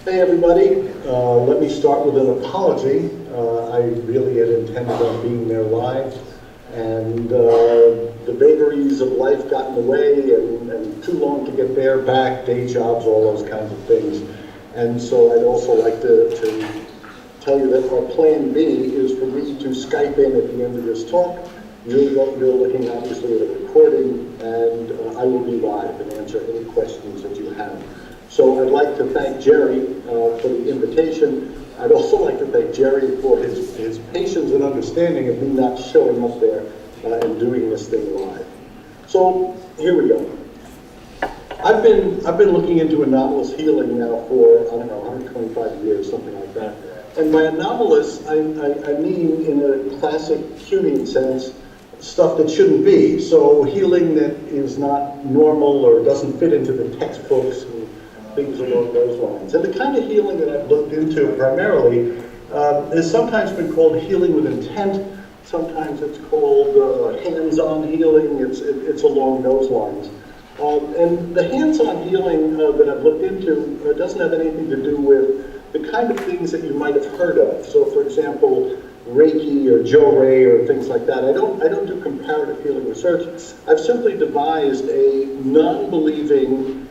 Hey everybody, let me start with an apology. I really had intended on being there live, and the vagaries of life got in the way, and too long to get there, back, day jobs, all those kinds of things. And so I'd also like to tell you that our plan B is for me to Skype in at the end of this talk. You're looking obviously at a recording, and I will be live and answer any questions that you have. So I'd like to thank Jerry for the invitation. I'd also like to thank Jerry for his patience and understanding of me not showing up there and doing this thing live. So here we go. I've been looking into anomalous healing now for, I don't know, 125 years, something like that. And by anomalous, I mean in a classic Jungian sense, stuff that shouldn't be. So healing that is not normal or doesn't fit into the textbooks and things along those lines. And the kind of healing that I've looked into primarily has sometimes been called healing with intent. Sometimes it's called hands-on healing. It's along those lines. And the hands-on healing that I've looked into doesn't have anything to do with the kind of things that you might have heard of. So, for example, Reiki or Jo-Ray or things like that. I don't do comparative healing research. I've simply devised a non-believing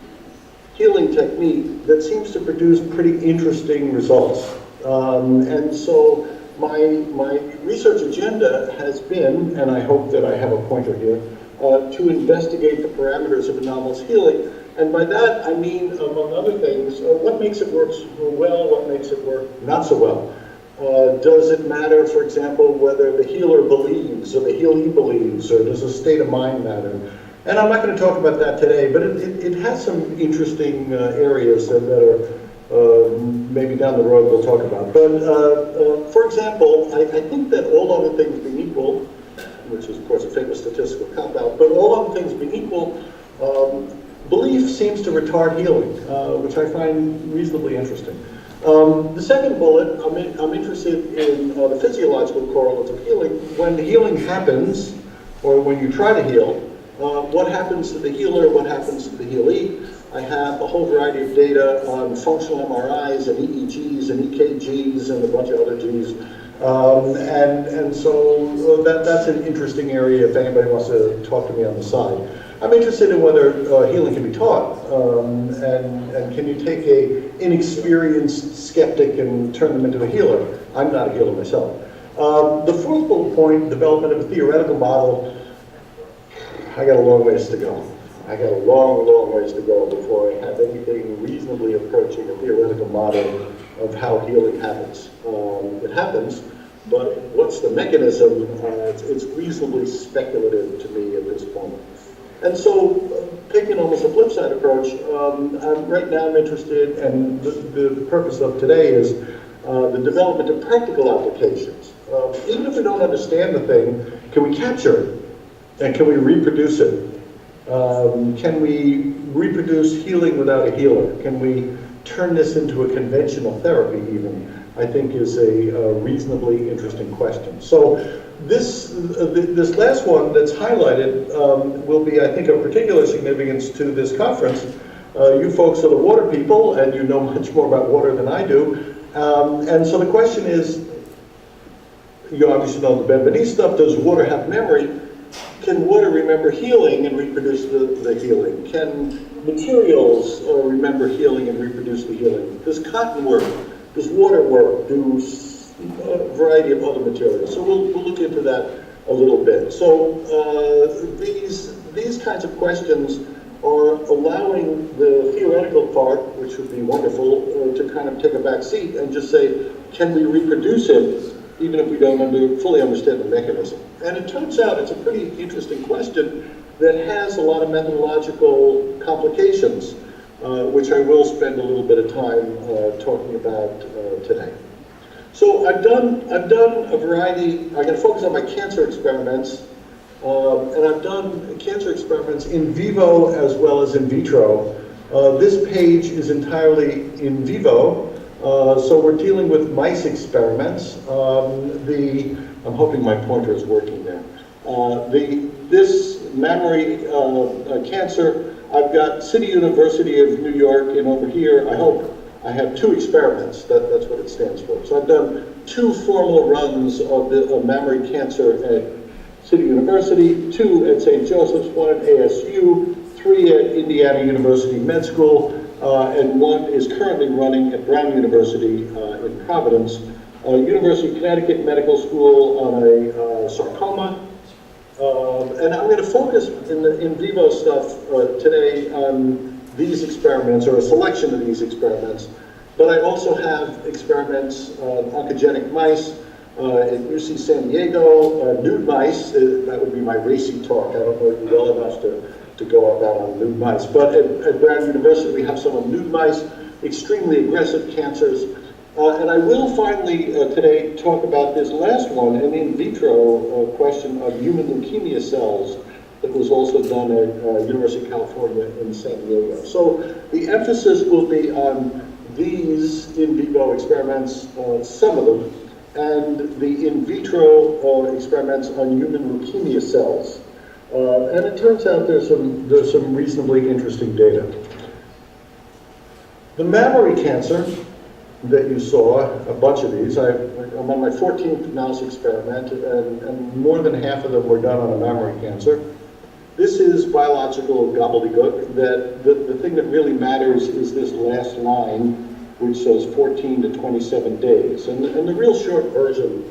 healing technique that seems to produce pretty interesting results. And so my research agenda has been, and I hope that I have a pointer here, to investigate the parameters of anomalous healing. And by that, I mean, among other things, what makes it work well, what makes it work not so well. Does it matter, for example, whether the healer believes or the healee believes, or does a state of mind matter? And I'm not going to talk about that today, but it has some interesting areas that are maybe down the road we'll talk about. But for example, I think that all other things being equal, which is of course a famous statistical cop-out, but all other things being equal, belief seems to retard healing, which I find reasonably interesting. The second bullet, I'm interested in the physiological correlates of healing. When healing happens, or when you try to heal, what happens to the healer, what happens to the healee? I have a whole variety of data on functional MRIs and EEGs and EKGs and a bunch of other Gs. And so that's an interesting area if anybody wants to talk to me on the side. I'm interested in whether healing can be taught, and can you take an inexperienced skeptic and turn them into a healer? I'm not a healer myself. The fourth bullet point, development of a theoretical model, I got a long ways to go. I got a long ways to go before I have anything reasonably approaching a theoretical model of how healing happens. It happens, but what's the mechanism? It's reasonably speculative to me at this point. And so, taking almost a flip side approach, right now I'm interested, and the purpose of today is the development of practical applications. Even if we don't understand the thing, can we capture it? And can we reproduce it? Can we reproduce healing without a healer? Can we turn this into a conventional therapy even? I think is a reasonably interesting question. So this last one that's highlighted will be, I think, of particular significance to this conference. You folks are the water people, and you know much more about water than I do. And so the question is, you obviously know the Ben-Beneath stuff, does water have memory? Can water remember healing and reproduce the healing? Can materials remember healing and reproduce the healing? Does cotton work? Does water work? Do a variety of other materials? So we'll look into that a little bit. So these kinds of questions are allowing the theoretical part, which would be wonderful, to kind of take a back seat and just say, can we reproduce it, even if we don't fully understand the mechanism? And it turns out it's a pretty interesting question that has a lot of methodological complications, which I will spend a little bit of time talking about today. So I've done a variety. I'm going to focus on my cancer experiments, and I've done cancer experiments in vivo as well as in vitro. This page is entirely in vivo, so we're dealing with mice experiments. I'm hoping my pointer is working there. This mammary cancer, I've got City University of New York, and over here, I hope, I have 2 experiments, that's what it stands for. So I've done 2 formal runs of mammary cancer at City University, 2 at St. Joseph's, 1 at ASU, 3 at Indiana University Med School, and 1 is currently running at Brown University in Providence. University of Connecticut Medical School on a sarcoma. And I'm going to focus in the in vivo stuff today on these experiments, or a selection of these experiments. But I also have experiments on oncogenic mice at UC San Diego, nude mice. That would be my racy talk. I don't know you well enough to go about on nude mice. But at Brown University, we have some on nude mice, extremely aggressive cancers. And I will finally today talk about this last one, an in vitro question of human leukemia cells that was also done at University of California in San Diego. So the emphasis will be on these in vivo experiments, some of them, and the in vitro experiments on human leukemia cells. And it turns out there's some reasonably interesting data. The mammary cancer that you saw, a bunch of these, I'm on my 14th mouse experiment, and more than half of them were done on a mammary cancer. This is biological gobbledygook. That the thing that really matters is this last line, which says 14 to 27 days. And the real short version,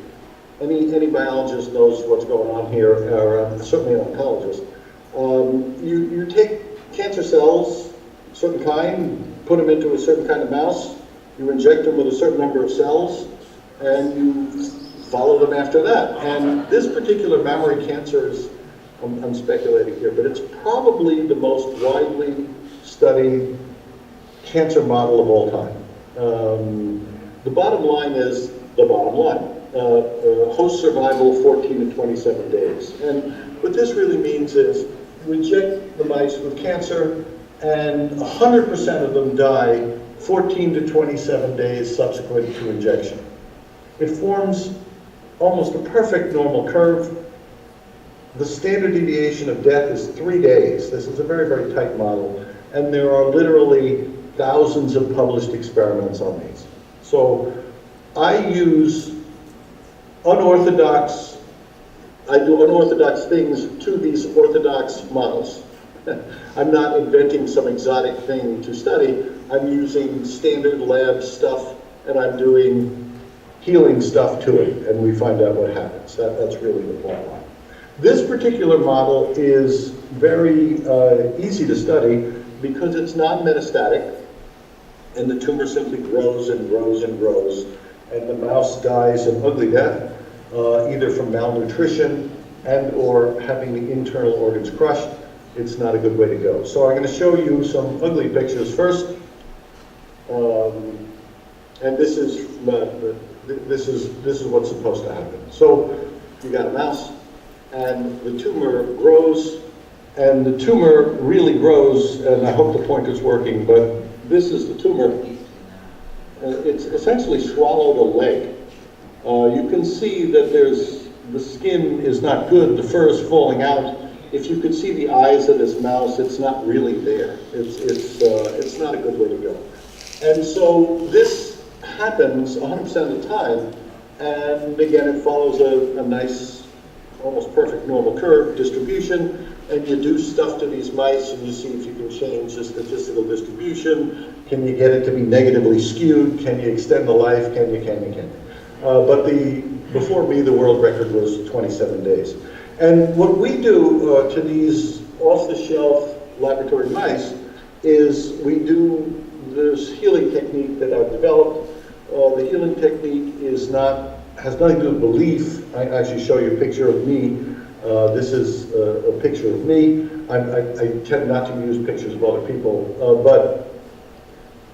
any biologist knows what's going on here, or certainly an oncologist. You take cancer cells, certain kind, put them into a certain kind of mouse, you inject them with a certain number of cells, and you follow them after that. And this particular mammary cancer is, I'm speculating here, but it's probably the most widely studied cancer model of all time. The bottom line is the bottom line. Host survival, 14 to 27 days. And what this really means is you inject the mice with cancer, and 100% of them die 14 to 27 days subsequent to injection. It forms almost a perfect normal curve. The standard deviation of death is 3 days. This is a very, very tight model. And there are literally thousands of published experiments on these. So I use I do unorthodox things to these orthodox models. I'm not inventing some exotic thing to study. I'm using standard lab stuff, and I'm doing healing stuff to it, and we find out what happens. That's really the bottom line. This particular model is very easy to study because it's non-metastatic, and the tumor simply grows and grows and grows, and the mouse dies an ugly death, either from malnutrition and or having the internal organs crushed. It's not a good way to go. So I'm going to show you some ugly pictures first, and this is what's supposed to happen. So you got a mouse, and the tumor grows, and the tumor really grows, and I hope the pointer's working, but this is the tumor. It's essentially swallowed a leg. You can see that the skin is not good, the fur is falling out. If you could see the eyes of this mouse, it's not really there. It's not a good way to go. And so this happens 100% of the time, and again, it follows a nice, almost perfect normal curve distribution, and you do stuff to these mice, and you see if you can change the statistical distribution. Can you get it to be negatively skewed? Can you extend the life? Can you? But before me, the world record was 27 days. And what we do to these off-the-shelf laboratory mice is we do this healing technique that I've developed. The healing technique has nothing to do with belief. I actually show you a picture of me. This is a picture of me. I tend not to use pictures of other people, but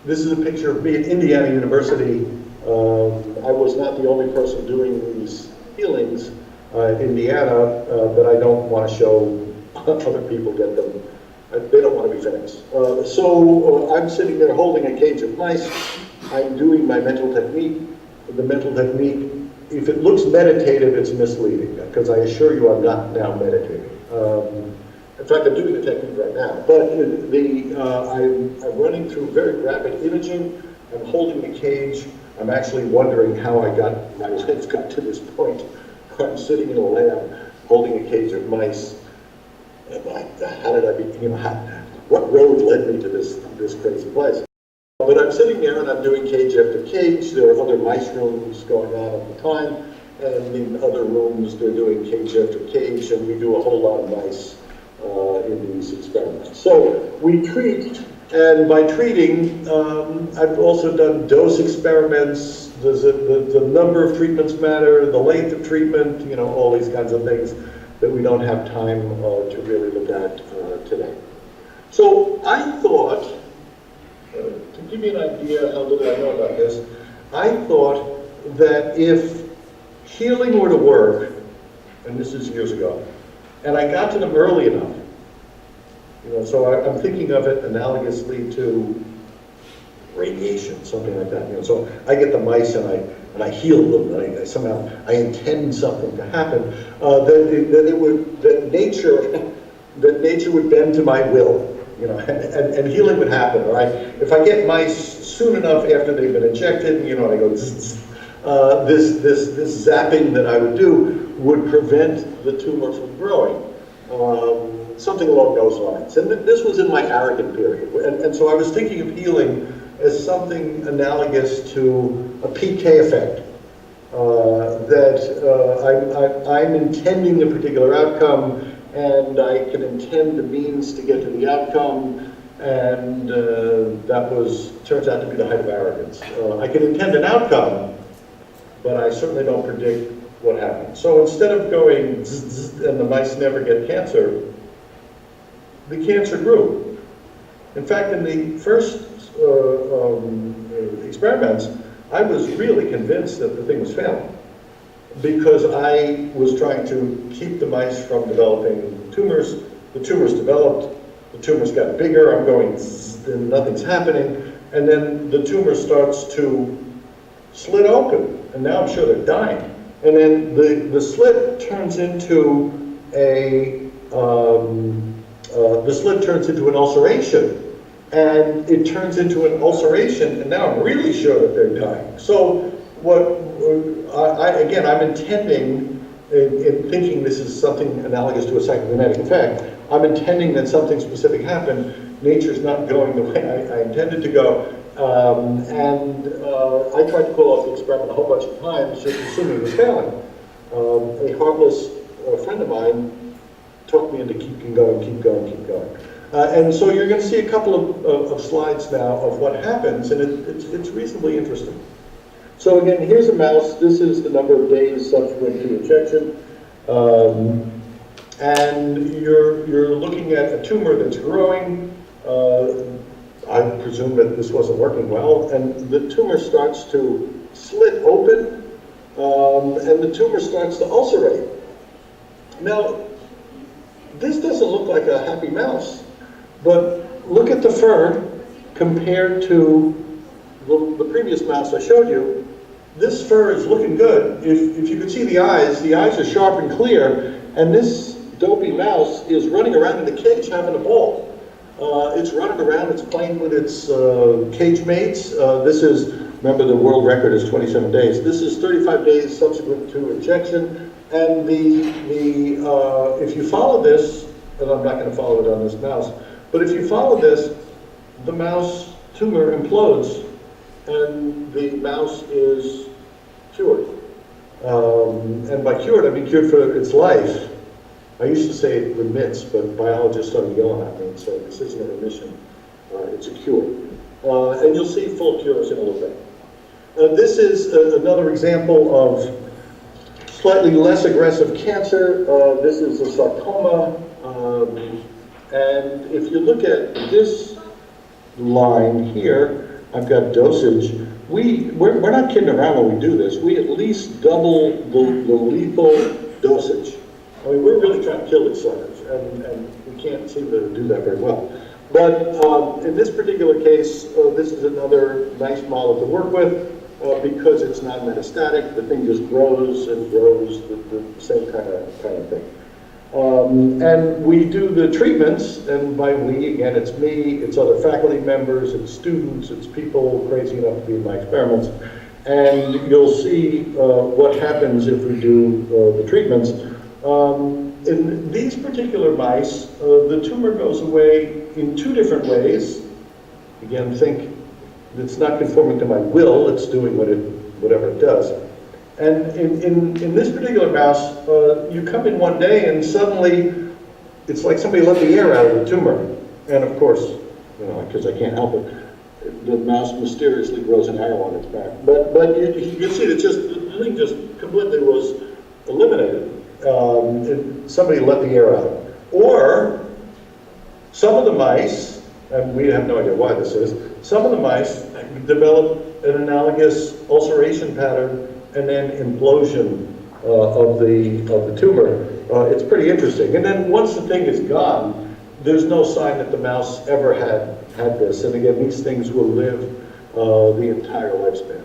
this is a picture of me at Indiana University. I was not the only person doing these healings in Indiana, but I don't want to show other people get them. They don't want to be famous. So I'm sitting there holding a cage of mice. I'm doing my mental technique. The mental technique, if it looks meditative, it's misleading, because I assure you I'm not now meditating. In fact, I'm doing the technique right now. But I'm running through very rapid imaging I'm holding the cage. I'm actually wondering how my life got to this point. I'm sitting in a lab holding a cage of mice. And how did I what road led me to this crazy place? But I'm sitting there and I'm doing cage after cage. There are other mice rooms going on at the time. And in other rooms, they're doing cage after cage, and we do a whole lot of mice in these experiments. So we treat, and by treating, I've also done dose experiments. Does the number of treatments matter? The length of treatment? All these kinds of things that we don't have time to really look at today. So I thought, to give you an idea how little I know about this, I thought that if healing were to work, and this is years ago, and I got to them early enough, so I'm thinking of it analogously to radiation, something like that. So I get the mice and I heal them, and I somehow intend something to happen, that nature would bend to my will, and healing would happen, right? If I get mice soon enough after they've been injected, and I go zzz, this zapping that I would do would prevent the tumor from growing, something along those lines. And this was in my arrogant period, and so I was thinking of healing as something analogous to a PK effect, that I'm intending a particular outcome, and I can intend the means to get to the outcome, and that turns out to be the height of arrogance. I can intend an outcome, but I certainly don't predict what happens. So instead of going zzz, and the mice never get cancer, the cancer grew. In fact, in the first experiments, I was really convinced that the thing was failing, because I was trying to keep the mice from developing tumors. The tumors developed, the tumors got bigger, I'm going zzz, and nothing's happening, and then the tumor starts to slit open, and now I'm sure they're dying. And then the slit turns into an ulceration, and it turns into an ulceration, and now I'm really sure that they're dying. So I'm intending, in thinking this is something analogous to a psychokinetic effect, I'm intending that something specific happen. Nature's not going the way I intended to go. I tried to call off the experiment a whole bunch of times, just assuming it was failing. A heartless friend of mine talked me into keep going. And so you're going to see a couple of slides now of what happens, and it's reasonably interesting. So again, here's a mouse. This is the number of days subsequent to injection. And you're looking at a tumor that's growing. I presume that this wasn't working well, and the tumor starts to slit open, and the tumor starts to ulcerate. Now, this doesn't look like a happy mouse, but look at the fur compared to the previous mouse I showed you. This fur is looking good. If you could see the eyes are sharp and clear, and this dopey mouse is running around in the cage having a ball. It's running around, it's playing with its cage mates. Remember the world record is 27 days. This is 35 days subsequent to injection. And if you follow this, and I'm not going to follow it on this mouse, but if you follow this, the mouse tumor implodes, and the mouse is cured. And by cured, I mean cured for its life. I used to say it remits, but biologists started yelling at me, so this isn't a remission, it's a cure. And you'll see full cures in a little bit. This is another example of slightly less aggressive cancer. This is a sarcoma, and if you look at this line here, I've got dosage. We're not kidding around when we do this. We at least double the lethal dosage. I mean, we're really trying to kill these suckers, and we can't seem to do that very well. But in this particular case, this is another nice model to work with because it's not metastatic. The thing just grows and grows, the same kind of thing. And we do the treatments, and by we, again, it's me, it's other faculty members, it's students, it's people crazy enough to be in my experiments. And you'll see what happens if we do the treatments. In these particular mice, the tumor goes away in two different ways. Again, think it's not conforming to my will, it's doing whatever it does. And in this particular mouse, you come in one day and suddenly it's like somebody let the air out of the tumor. And of course, you know, because I can't help it, the mouse mysteriously grows an arrow on its back. But you can see that the thing just completely was eliminated. Somebody let the air out. Or some of the mice, and we have no idea why this is, some of the mice develop an analogous ulceration pattern and then implosion of the tumor. It's pretty interesting. And then once the thing is gone, there's no sign that the mouse ever had this. And again, these things will live the entire lifespan.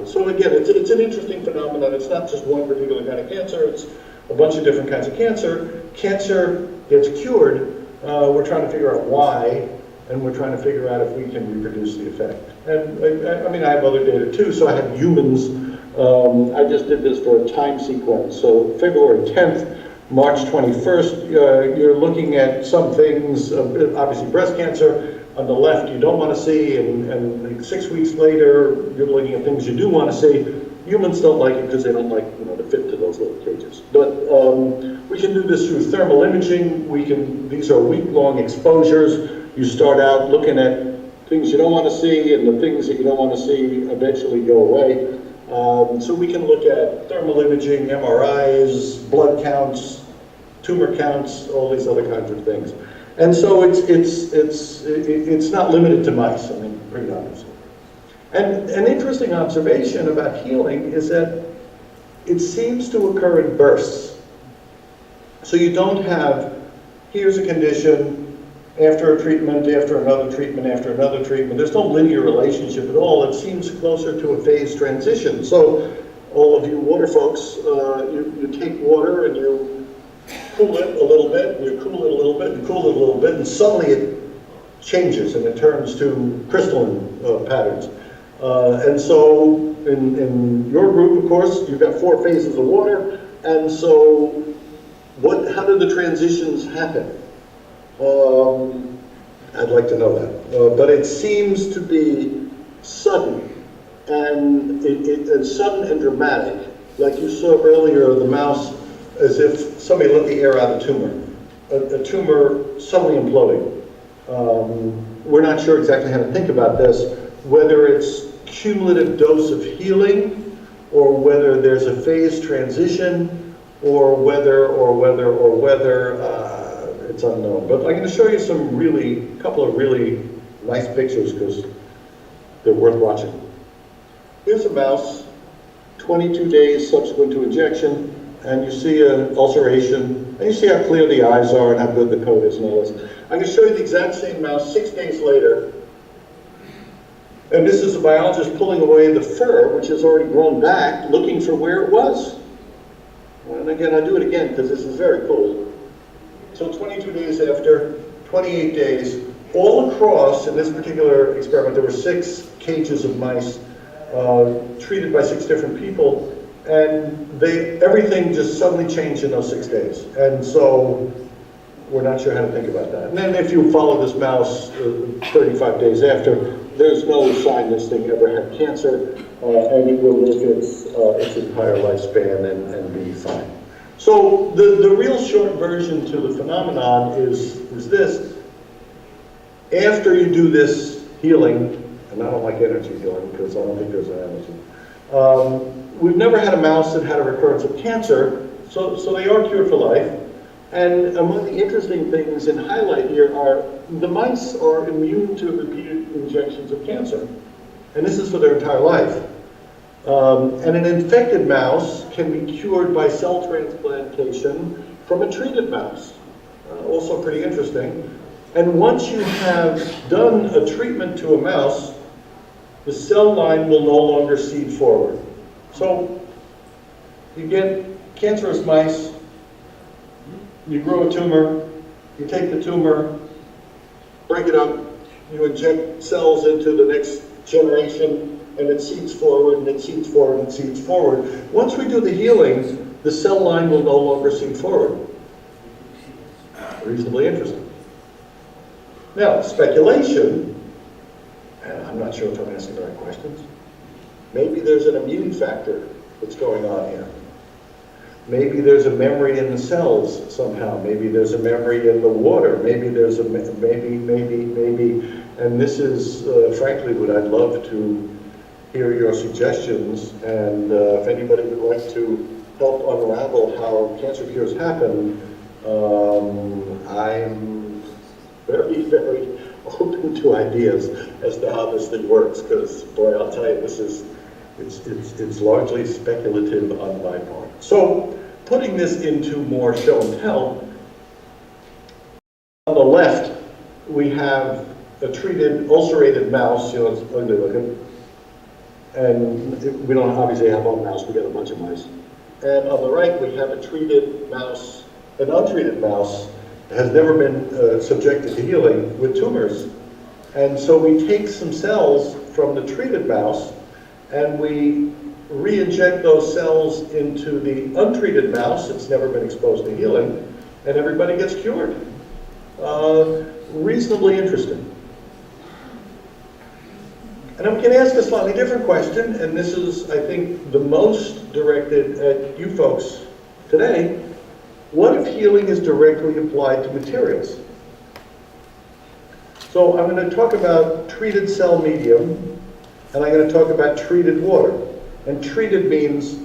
So again, it's an interesting phenomenon. It's not just one particular kind of cancer. It's a bunch of different kinds of cancer. Cancer gets cured. We're trying to figure out why, and we're trying to figure out if we can reproduce the effect. And I mean, I have other data too. So I have humans. I just did this for a time sequence. So February 10th, March 21st, you're looking at some things, obviously breast cancer on the left you don't want to see, and like 6 weeks later, you're looking at things you do want to see. Humans don't like it because they don't like, you know, to fit to those little cages. But we can do this through thermal imaging. These are week-long exposures. You start out looking at things you don't want to see, and the things that you don't want to see eventually go away. So we can look at thermal imaging, MRIs, blood counts, tumor counts, all these other kinds of things. And so it's not limited to mice, I mean, pretty obviously. And an interesting observation about healing is that it seems to occur in bursts. So you don't have, here's a condition, after a treatment, after another treatment, after another treatment. There's no linear relationship at all. It seems closer to a phase transition. So all of you water folks, you take water and you cool it a little bit, and you cool it a little bit, and cool it a little bit, and suddenly it changes and it turns to crystalline patterns. And so in your group, of course, you've got 4 phases of water, and so how do the transitions happen? I'd like to know that. But it seems to be sudden, and it's sudden and dramatic. Like you saw earlier, the mouse, as if somebody let the air out of a tumor. A tumor suddenly imploding. We're not sure exactly how to think about this, whether it's cumulative dose of healing, or whether there's a phase transition, or whether it's unknown. But I'm going to show you a couple of really nice pictures because they're worth watching. Here's a mouse, 22 days subsequent to injection, and you see an ulceration, and you see how clear the eyes are and how good the coat is and all this. I'm going to show you the exact same mouse 6 days later, and this is a biologist pulling away the fur, which has already grown back, looking for where it was. And again, I'll do it again because this is very cool. So 22 days after, 28 days, all across, in this particular experiment, there were 6 cages of mice treated by 6 different people, and everything just suddenly changed in those 6 days. And so we're not sure how to think about that. And then if you follow this mouse 35 days after, there's no sign this thing ever had cancer, and it will live its entire lifespan and be fine. So the real short version to the phenomenon is this. After you do this healing, and I don't like energy healing because I don't think there's an energy. We've never had a mouse that had a recurrence of cancer, so they are cured for life. And among the interesting things in highlight here are the mice are immune to repeated injections of cancer. And this is for their entire life. And an infected mouse can be cured by cell transplantation from a treated mouse. Also pretty interesting. And once you have done a treatment to a mouse, the cell line will no longer seed forward. So you get cancerous mice, you grow a tumor, you take the tumor, break it up, you inject cells into the next generation, and it seeds forward, and it seeds forward, and it seeds forward. Once we do the healing, the cell line will no longer seed forward. Reasonably interesting. Now, speculation, and I'm not sure if I'm asking the right questions. Maybe there's an immune factor that's going on here. Maybe there's a memory in the cells somehow. Maybe there's a memory in the water. Maybe there's a, maybe. And this is, frankly, what I'd love to hear your suggestions. And if anybody would like to help unravel how cancer cures happen, I'm very, very open to ideas as to how this thing works. Because, boy, I'll tell you, this is, it's largely speculative on my part. So, putting this into more show and tell, on the left, we have a treated ulcerated mouse, you know, it's ugly looking. And we don't obviously have all mouse, we got a bunch of mice. And on the right, we have a treated mouse, an untreated mouse that has never been subjected to healing with tumors. And so we take some cells from the treated mouse and we re-inject those cells into the untreated mouse that's never been exposed to healing, and everybody gets cured. Reasonably interesting. And I'm going to ask a slightly different question, and this is, I think, the most directed at you folks today. What if healing is directly applied to materials? So I'm going to talk about treated cell medium, and I'm going to talk about treated water. And treated means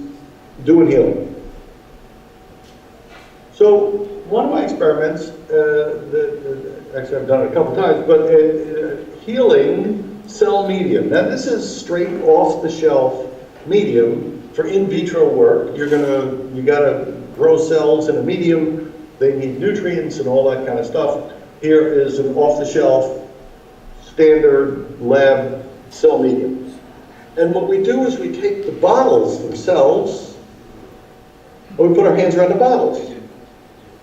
doing healing. So one of my experiments, actually I've done it a couple times, but healing cell medium. Now this is straight off the shelf medium for in vitro work. You gotta grow cells in a medium. They need nutrients and all that kind of stuff. Here is an off the shelf standard lab cell medium. And what we do is we take the bottles themselves, and we put our hands around the bottles.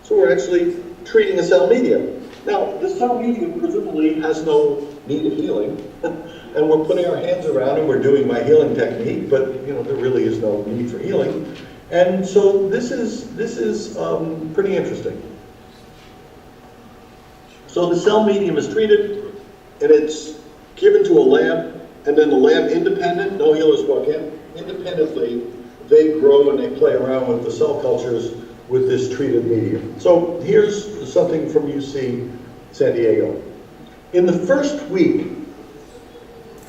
So we're actually treating a cell medium. Now, the cell medium presumably has no need of healing, and we're putting our hands around and we're doing my healing technique, but you know there really is no need for healing. And so this is pretty interesting. So the cell medium is treated, and it's given to a lab. And then the lab independent, no healers walk in, independently, they grow and they play around with the cell cultures with this treated medium. So here's something from UC San Diego. In the first week,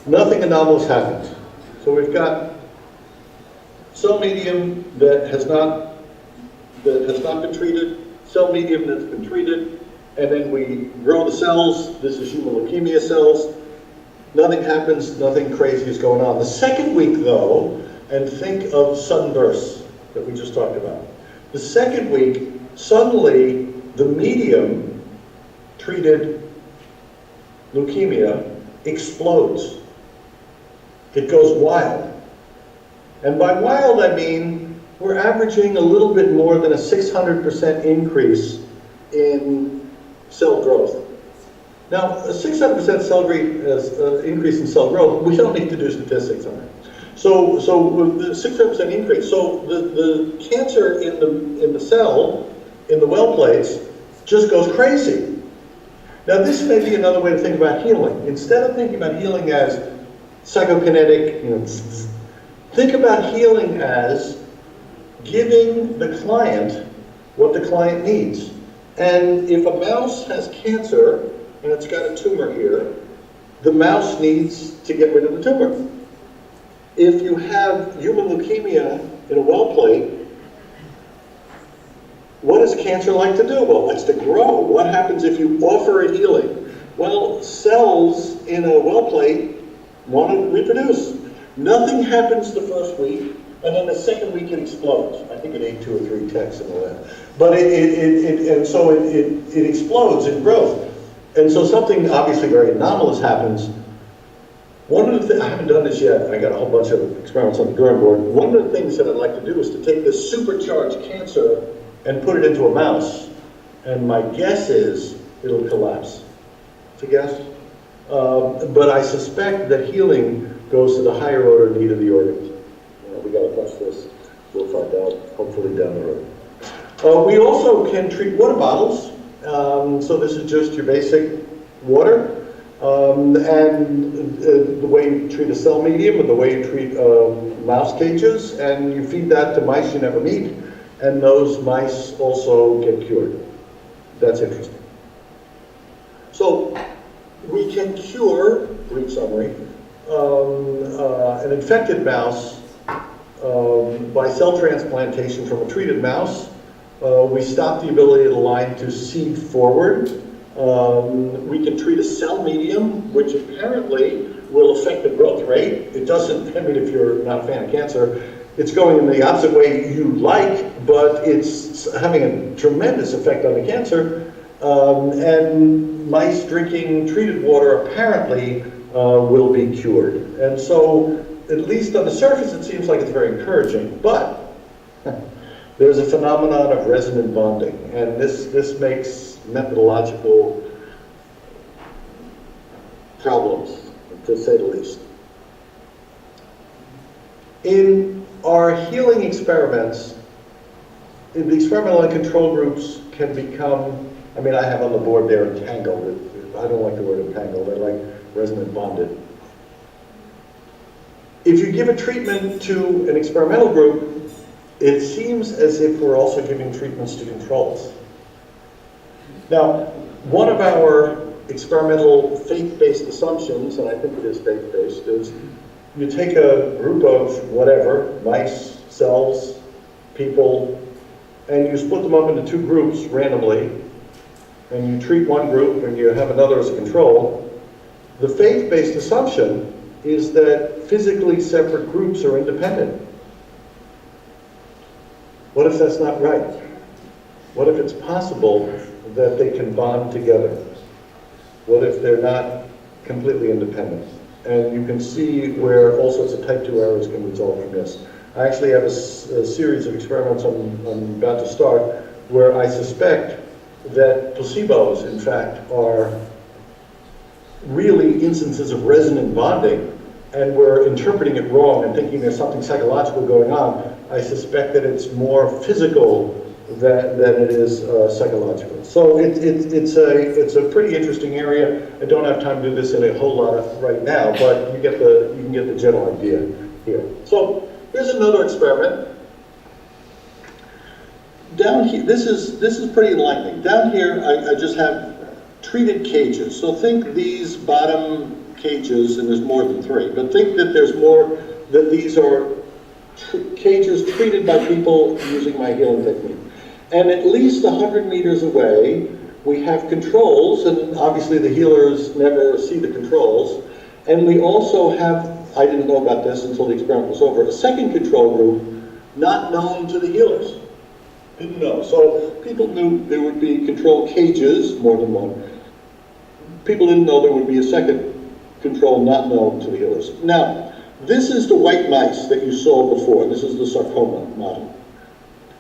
nothing anomalous happens. So we've got cell medium that has not been treated, cell medium that's been treated, and then we grow the cells. This is human leukemia cells. Nothing happens, nothing crazy is going on. The second week, though, and think of sunbursts that we just talked about. The second week, suddenly, the medium treated leukemia explodes. It goes wild. And by wild, I mean we're averaging a little bit more than a 600% increase in cell growth. Now, a 600% cell increase in cell growth, we don't need to do statistics on it. So the 600% increase, so the cancer in the cell, in the well plates, just goes crazy. Now, this may be another way to think about healing. Instead of thinking about healing as psychokinetic, think about healing as giving the client what the client needs. And if a mouse has cancer, and it's got a tumor here, the mouse needs to get rid of the tumor. If you have human leukemia in a well plate, what does cancer like to do? Well, it likes to grow. What happens if you offer it healing? Well, cells in a well plate want to reproduce. Nothing happens the first week, and then the second week it explodes. I think it ate 2 or 3 techs in the lab. But it explodes in growth. And so something obviously very anomalous happens. One of the things, I haven't done this yet, I got a whole bunch of experiments on the drawing board. One of the things that I'd like to do is to take this supercharged cancer and put it into a mouse And my guess is it'll collapse. It's a guess. But I suspect that healing goes to the higher order need of the organs. We got to test this. We'll find out, hopefully down the road. We also can treat water bottles. So this is just your basic water. And the way you treat a cell medium and the way you treat mouse cages, and you feed that to mice you never meet, and those mice also get cured. That's interesting. So we can cure, brief summary, an infected mouse by cell transplantation from a treated mouse. We stop the ability of the line to seed forward. We can treat a cell medium, which apparently will affect the growth rate. It doesn't, I mean, if you're not a fan of cancer, it's going in the opposite way you like, but it's having a tremendous effect on the cancer. And mice drinking treated water apparently will be cured. And so, at least on the surface, it seems like it's very encouraging. But there's a phenomenon of resonant bonding, and this makes methodological problems, to say the least. In our healing experiments, the experimental and control groups can become, I mean, I have on the board there entangled. I don't like the word entangled, I like resonant bonded. If you give a treatment to an experimental group, it seems as if we're also giving treatments to controls. Now, one of our experimental faith-based assumptions, and I think it is faith-based, is you take a group of whatever, mice, cells, people, and you split them up into two groups randomly, and you treat one group and you have another as a control. The faith-based assumption is that physically separate groups are independent. What if that's not right? What if it's possible that they can bond together? What if they're not completely independent? And you can see where all sorts of type 2 errors can result from this. I actually have a series of experiments I'm about to start where I suspect that placebos, in fact, are really instances of resonant bonding, and we're interpreting it wrong and thinking there's something psychological going on. I suspect that it's more physical than it is psychological. So it's a pretty interesting area. I don't have time to do this in a whole lot right now, but you can get the general idea here. So here's another experiment. Down here, this is pretty enlightening. Down here, I just have treated cages. So think these bottom cages, and there's more than 3, but think that there's more, that these are cages treated by people using my healing technique. And at least 100 meters away, we have controls, and obviously the healers never see the controls. And we also have, I didn't know about this until the experiment was over, a second control group not known to the healers. Didn't know. So people knew there would be control cages, more than one. People didn't know there would be a second control not known to the healers. Now, this is the white mice that you saw before. This is the sarcoma model.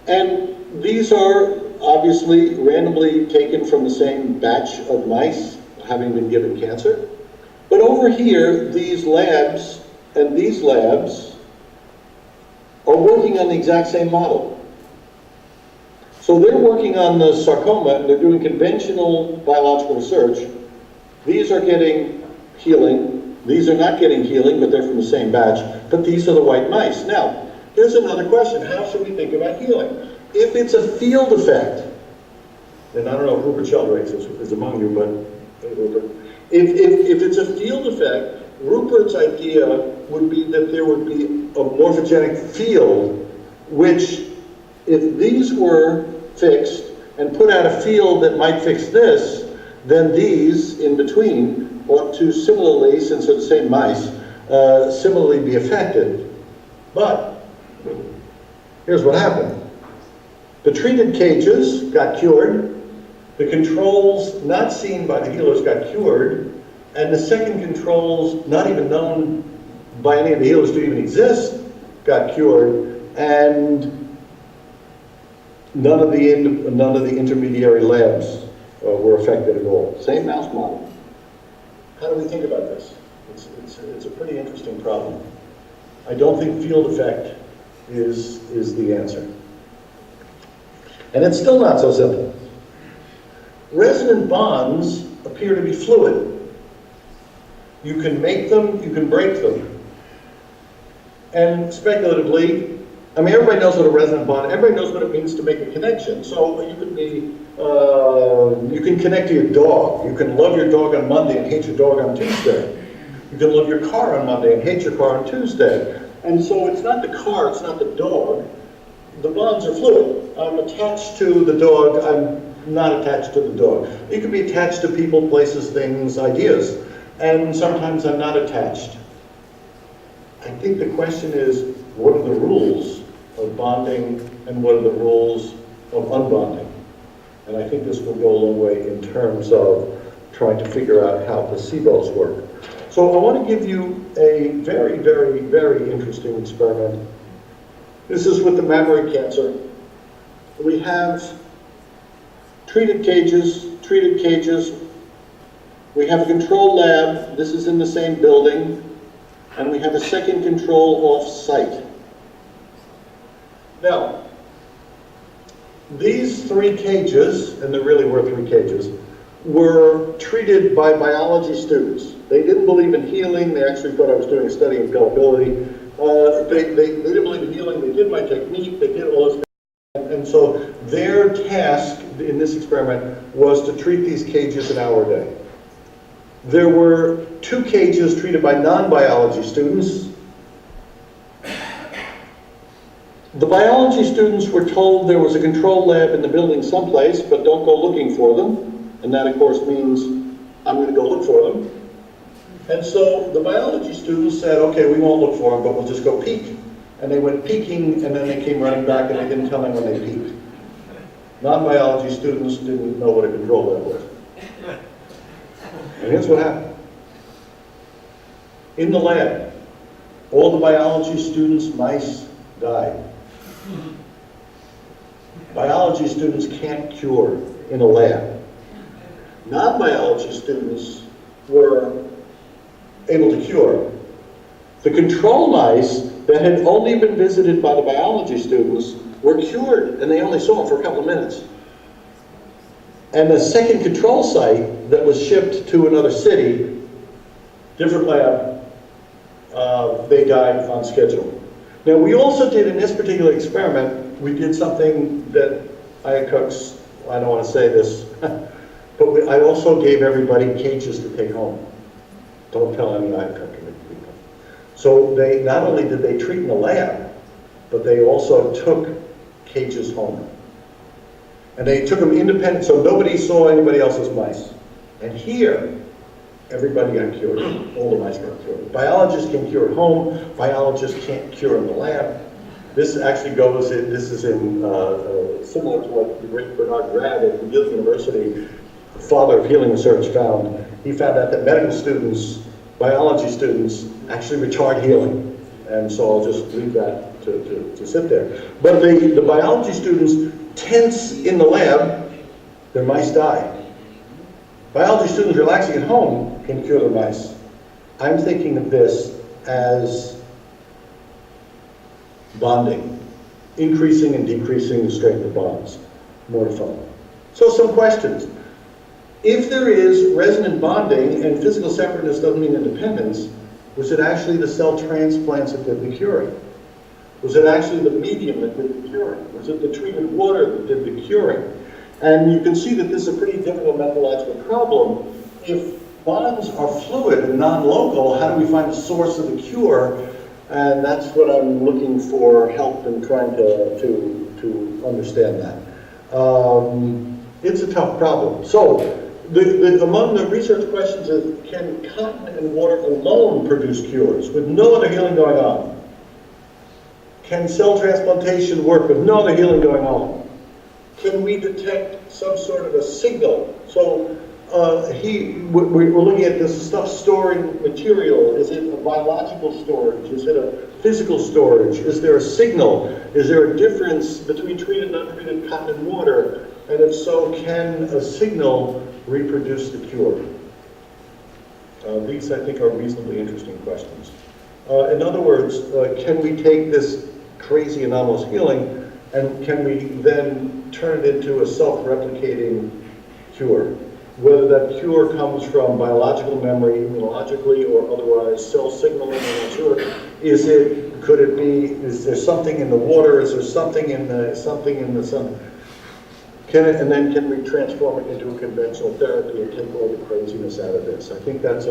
And these are obviously randomly taken from the same batch of mice having been given cancer. But over here, these labs and these labs are working on the exact same model. So they're working on the sarcoma, and they're doing conventional biological research. These are getting healing. These are not getting healing, but they're from the same batch. But these are the white mice. Now, here's another question. How should we think about healing? If it's a field effect, and I don't know if Rupert Sheldrake is among you, but Rupert, if it's a field effect, Rupert's idea would be that there would be a morphogenic field, which, if these were fixed and put out a field that might fix this, then these in between ought to similarly, since they're the same mice, similarly be affected. But here's what happened. The treated cages got cured, the controls not seen by the healers got cured, and the second controls not even known by any of the healers to even exist got cured, and none of the intermediary labs were affected at all. Same mouse model. How do we think about this? It's a pretty interesting problem. I don't think field effect is the answer. And it's still not so simple. Resonant bonds appear to be fluid. You can make them, you can break them. And speculatively, I mean, everybody knows what a resonant bond, everybody knows what it means to make a connection. So you could be, you can connect to your dog. You can love your dog on Monday and hate your dog on Tuesday. You can love your car on Monday and hate your car on Tuesday. And so it's not the car, it's not the dog. The bonds are fluid. I'm attached to the dog, I'm not attached to the dog. You can be attached to people, places, things, ideas. And sometimes I'm not attached. I think the question is, what are the rules of bonding and what are the rules of unbonding? And I think this will go a long way in terms of trying to figure out how placebos work. So I want to give you a very, very, very interesting experiment. This is with the mammary cancer. We have treated cages. We have a control lab. This is in the same building. And we have a second control off-site. Now, these 3 cages, and there really were 3 cages, were treated by biology students. They didn't believe in healing. They actually thought I was doing a study in gullibility. They didn't believe in healing. They did my technique. They did all this. And so their task in this experiment was to treat these cages an hour a day. There were 2 cages treated by non-biology students. The biology students were told there was a control lab in the building someplace, but don't go looking for them. And that, of course, means I'm going to go look for them. And so the biology students said, okay, we won't look for them, but we'll just go peek. And they went peeking, and then they came running back, and they didn't tell them when they peeked. Non-biology students didn't know what a control lab was. And here's what happened. In the lab, all the biology students' mice died. Biology students can't cure in a lab. Non-biology students were able to cure. The control mice that had only been visited by the biology students were cured, and they only saw them for a couple of minutes. And the second control site that was shipped to another city, different lab, they died on schedule. Now, we also did, in this particular experiment, we did something that IACUCs, I don't want to say this, but I also gave everybody cages to take home. Don't tell any IACUC people. So they, not only did they treat in the lab, but they also took cages home. And they took them independent, so nobody saw anybody else's mice. And here, everybody got cured. All the mice got cured. Biologists can cure at home. Biologists can't cure in the lab. This actually goes in, this is in, similar to what the great Bernard Grad at McGill University, the father of healing research, found. He found out that medical students, biology students, actually retard healing. And so I'll just leave that to sit there. But the biology students tense in the lab, their mice die. Biology students relaxing at home can cure their mice. I'm thinking of this as bonding, increasing and decreasing the strength of bonds. More fun. So some questions. If there is resonant bonding and physical separateness doesn't mean independence, was it actually the cell transplants that did the curing? Was it actually the medium that did the curing? Was it the treated water that did the curing? And you can see that this is a pretty difficult methodological problem. If bonds are fluid and non-local, how do we find the source of the cure? And that's what I'm looking for help in trying to understand that. It's a tough problem. So, among the research questions is, can cotton and water alone produce cures with no other healing going on? Can cell transplantation work with no other healing going on? Can we detect some sort of a signal? So We're looking at this stuff storing material. Is it a biological storage? Is it a physical storage? Is there a signal? Is there a difference between treated and untreated cotton and water? And if so, can a signal reproduce the cure? These, I think, are reasonably interesting questions. In other words, can we take this crazy anomalous healing and can we then turn it into a self-replicating cure? Whether that cure comes from biological memory, immunologically, or otherwise, cell signaling, I'm not sure. Could it be, is there something in the water? Is there something in the sun? Can we transform it into a conventional therapy and take all the craziness out of this? I think that's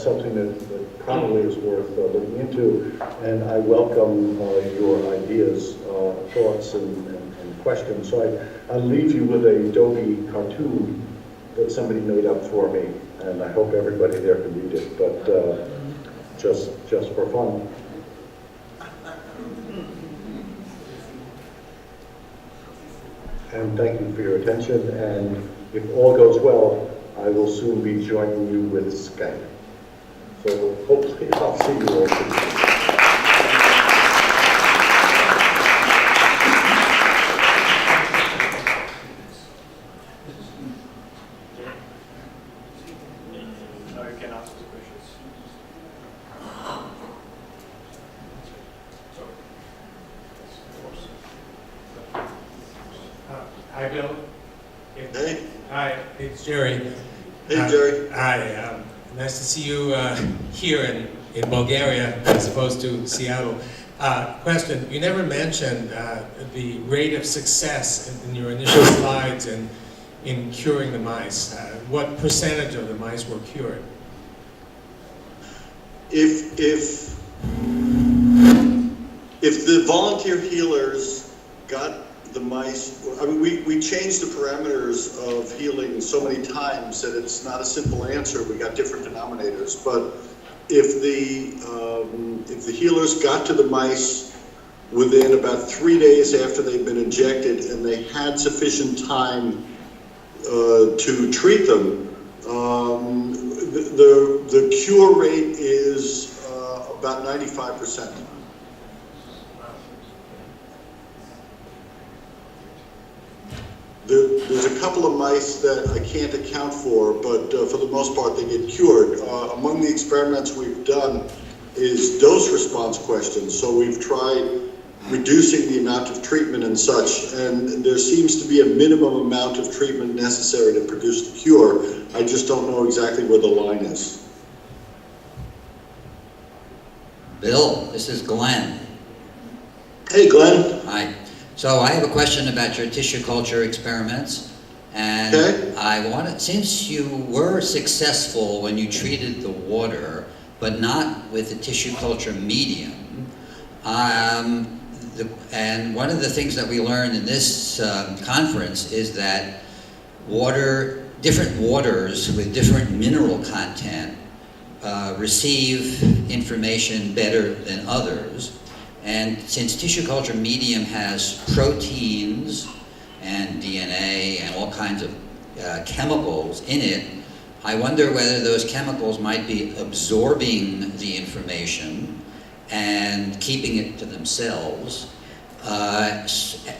something that probably is worth looking into, and I welcome your ideas, thoughts, and questions. So I'll leave you with a Adobe cartoon that somebody made up for me, and I hope everybody there can read it, but just for fun. And thank you for your attention, and if all goes well, I will soon be joining you with Skype. So hopefully I'll see you all soon. Hi, Bill. Hey. Hi, it's Jerry. Hey, Jerry. Hi. Nice to see you here in Bulgaria as opposed to Seattle. Question, you never mentioned the rate of success in your initial slides in curing the mice. What percentage of the mice were cured? If the volunteer healers got the mice, I mean, we changed the parameters of healing so many times that it's not a simple answer. We got different denominators, but if the healers got to the mice within about 3 days after they'd been injected and they had sufficient time to treat them, the cure rate is about 95%. There's a couple of mice that I can't account for, but for the most part they get cured. Among the experiments we've done is dose response questions. So we've tried reducing the amount of treatment and such, and there seems to be a minimum amount of treatment necessary to produce the cure. I just don't know exactly where the line is. Bill, this is Glenn. Hey, Glenn. Hi. So I have a question about your tissue culture experiments, and Okay. I wanted, since you were successful when you treated the water, but not with the tissue culture medium, and one of the things that we learned in this conference is that different waters with different mineral content receive information better than others. And since tissue culture medium has proteins and DNA and all kinds of chemicals in it, I wonder whether those chemicals might be absorbing the information and keeping it to themselves.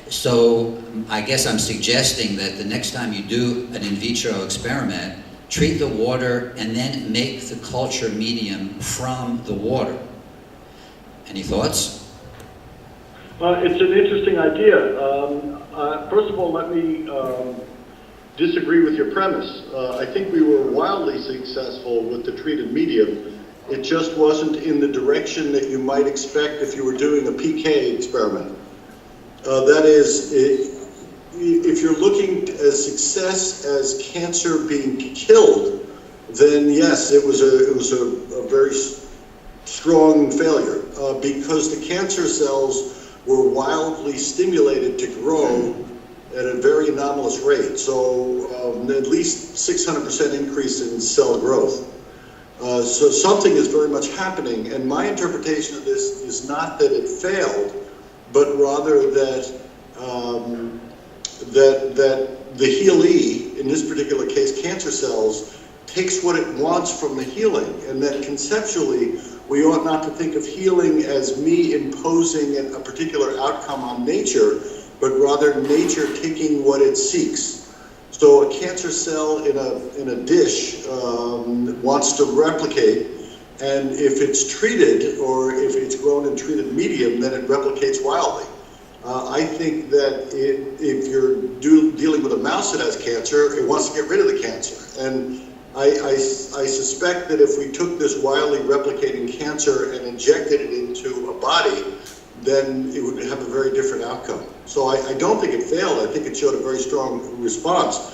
So I guess I'm suggesting that the next time you do an in vitro experiment, treat the water and then make the culture medium from the water. Any thoughts? It's an interesting idea. First of all, let me disagree with your premise. I think we were wildly successful with the treated medium. It just wasn't in the direction that you might expect if you were doing a PK experiment. That is, if you're looking at success as cancer being killed, then yes, it was a very strong failure because the cancer cells were wildly stimulated to grow at a very anomalous rate. So at least 600% increase in cell growth. So something is very much happening, and my interpretation of this is not that it failed, but rather that that the healee body, in this particular case, cancer cells, takes what it wants from the healing, and that conceptually, we ought not to think of healing as me imposing a particular outcome on nature, but rather nature taking what it seeks. So a cancer cell in a dish wants to replicate, and if it's treated, or if it's grown in treated medium, then it replicates wildly. I think that if you're dealing with a mouse that has cancer, it wants to get rid of the cancer. And I suspect that if we took this wildly replicating cancer and injected it into a body, then it would have a very different outcome. So I don't think it failed. I think it showed a very strong response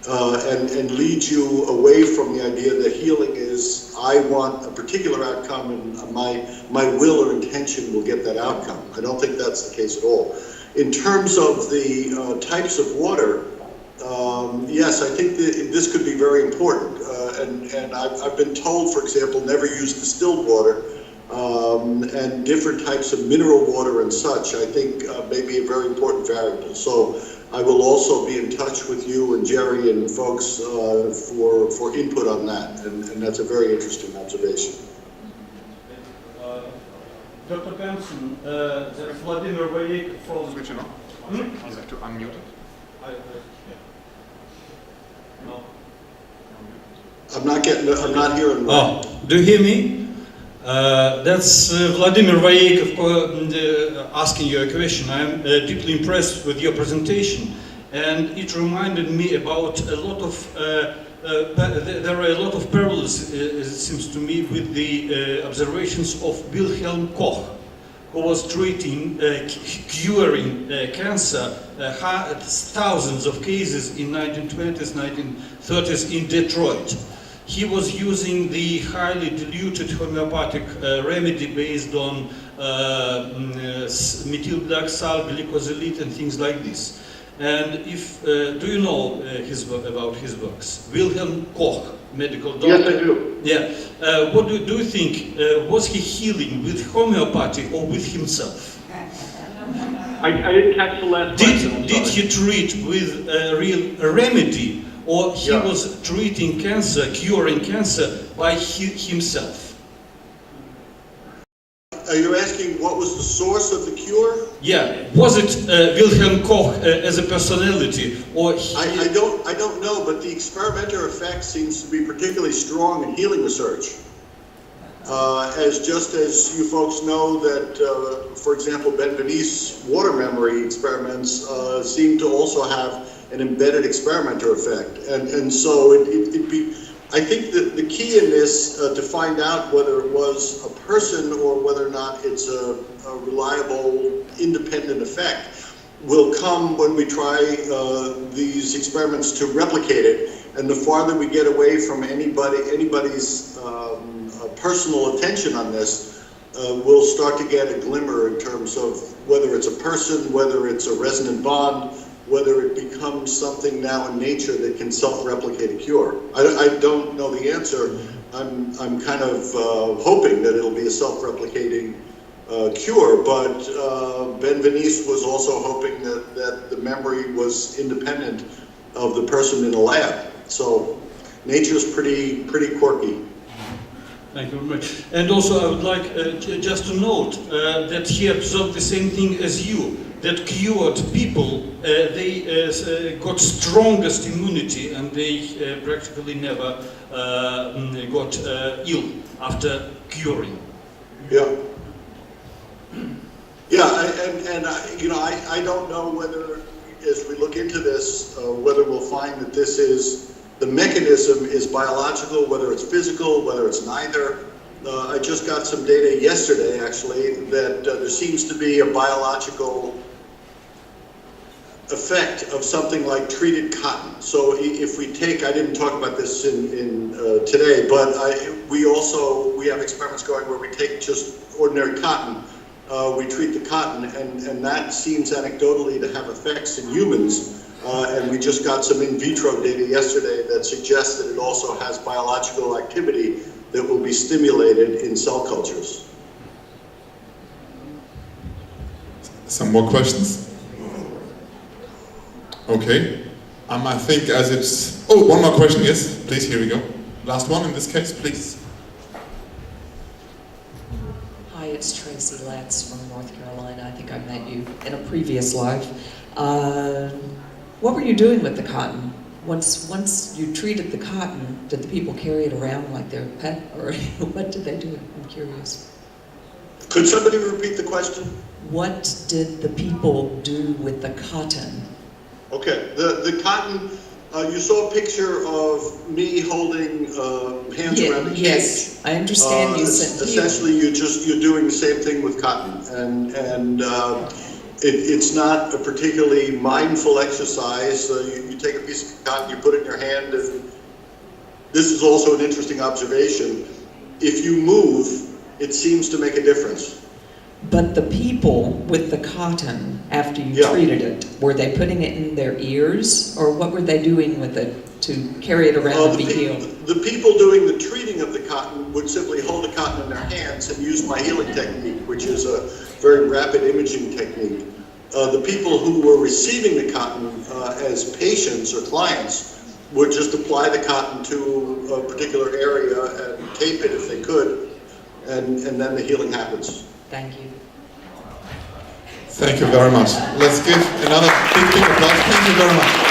and leads you away from the idea that healing is, I want a particular outcome and my will or intention will get that outcome. I don't think that's the case at all. In terms of the types of water, yes, I think that this could be very important. And I've been told, for example, never use distilled water, and different types of mineral water and such, I think may be a very important variable. So I will also be in touch with you and Jerry and folks for input on that, and that's a very interesting observation. Dr. Bengston, there's Vladimir Vayek from... Switch it on. Is it to unmute it? No. I'm not hearing. Oh, do you hear me? That's Vladimir Vayek asking you a question. I'm deeply impressed with your presentation, and it reminded me about a lot of, there are a lot of parallels, it seems to me, with the observations of Wilhelm Koch, who was treating, curing cancer, thousands of cases in 1920s, 1930s in Detroit. He was using the highly diluted homeopathic remedy based on methylglycol, glycosylated, and things like this. And if do you know about his works? Wilhelm Koch, medical doctor. Yes, I do. Yeah. What do you think? Was he healing with homeopathy or with himself? I didn't catch the last question. Did he treat with a real remedy, or he Yeah. was treating cancer, curing cancer by himself? Are you asking what was the source of the cure? Yeah. Was it Wilhelm Koch as a personality, or he... I don't know, but the experimenter effect seems to be particularly strong in healing research. Just as you folks know that, for example, Benveniste water memory experiments seem to also have an embedded experimenter effect. And so I think that the key in this, to find out whether it was a person or whether or not it's a reliable, independent effect, will come when we try these experiments to replicate it. And the farther we get away from anybody's personal attention on this, we'll start to get a glimmer in terms of whether it's a person, whether it's a resonant bond, whether it becomes something now in nature that can self-replicate a cure. I don't know the answer. I'm kind of hoping that it'll be a self-replicating cure, but Benveniste was also hoping that the memory was independent of the person in the lab. So nature's pretty quirky. Thank you very much. And also I would like just to note that he observed the same thing as you, that cured people, they got strongest immunity, and they practically never got ill after curing. Yeah. Yeah, and I don't know whether, as we look into this, whether we'll find that this is, the mechanism is biological, whether it's physical, whether it's neither. I just got some data yesterday, actually, that there seems to be a biological effect of something like treated cotton. So if we take, I didn't talk about this in today, but we have experiments going where we take just ordinary cotton, we treat the cotton, and that seems anecdotally to have effects in humans. And we just got some in vitro data yesterday that suggests that it also has biological activity that will be stimulated in cell cultures. Some more questions? Okay. I think as it's... Oh, one more question, yes, please, here we go. Last one in this case, please. Hi, it's Tracy Latz from North Carolina. I think I met you in a previous life. What were you doing with the cotton? Once you treated the cotton, did the people carry it around like their pet, or what did they do? I'm curious. Could somebody repeat the question? What did the people do with the cotton? Okay, the cotton, you saw a picture of me holding hands around a cage. Yes, I understand you said essentially you're doing the same thing with cotton, and it's not a particularly mindful exercise. You take a piece of cotton, you put it in your hand, and this is also an interesting observation. If you move, it seems to make a difference. But the people with the cotton, after you treated it, were they putting it in their ears, or what were they doing with it to carry it around and be healed? The people doing the treating of the cotton would simply hold the cotton in their hands and use my healing technique, which is a very rapid imaging technique. The people who were receiving the cotton as patients or clients would just apply the cotton to a particular area and tape it if they could, and then the healing happens. Thank you. Thank you very much. Let's give another big applause. Thank you very much.